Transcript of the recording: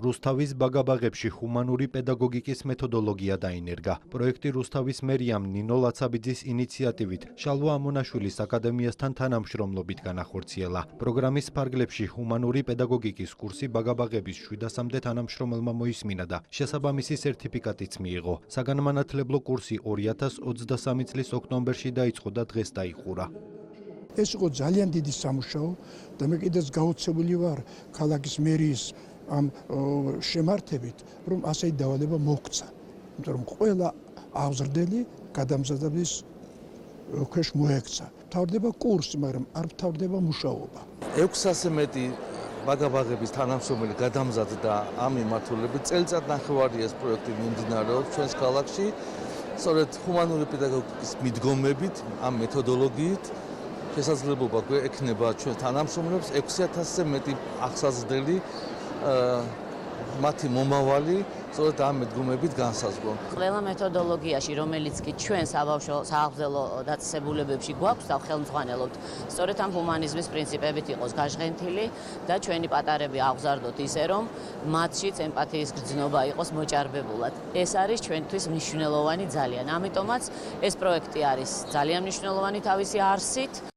რუსთავის ბაგაბაღებში ჰუმანური პედაგოგიკის მეთოდოლოგია დაინერგა. პროექტი რუსთავის მერიამ ნინო ლაცაბიძის ინიციატივით შალვა ამონაშვილის აკადემიასთან თანამშრომლობით განახორციელა. პროგრამის ფარგლებში ჰუმანური პედაგოგიკის კურსი ბაგაბაღების 700-მდე თანამშრომელმა მოისმინა და შესაბამისი სერტიფიკატიც მიიღო. საგანმანათლებლო კურსი 2023 წლის ოქტომბერში დაიწყო და დღეს დაიხურა. ეს იყო ძალიან დიდი სამუშაო და მე კიდეც გაოცებული ვარ ქალაქის მერიის ამ შემართებით, რომ ასეთი დავალება მოგვცა. იმიტომ რომ ყველა აღზრდელი გადამზადების ქვეშ მოექცა. მთავრდება კურსი, მაგრამ არ მთავრდება მუშაობა. 600-ზე მეტი ბაგაბაღების თანამშრომელი გადამზადდა ამ მიმართულებით. წელიწად ნახევარია ეს პროექტი მიმდინარეობს ჩვენს ქალაქში. სწორედ ჰუმანური პედაგოგიკის მიდგომებით, ამ მეთოდოლოგიით შესაძლებლობა გვექნება ჩვენ თანამშრომლებს 6000-ზე მეტი აღსაზრდელი მათი მომავალი სწორედ ამ მიდგომებით განსაზღვრო. ყველა მეთოდოლოგიაში, რომელიც კი ჩვენ საბავშვო დაწესებულებებში გვაქვს და ხელმძღვანელობთ, სწორედ ამ ჰუმანიზმის პრინციპებით იყოს გაჟღენთილი და ჩვენი პატარები აღზარდოთ ისე, რომ მათშიც ემპათიის გრძნობა იყოს მოჭარბებულად. ეს არის ჩვენთვის მნიშვნელოვანი ძალიან. ამიტომაც ეს პროექტი არის ძალიან მნიშვნელოვანი თავისი არსით.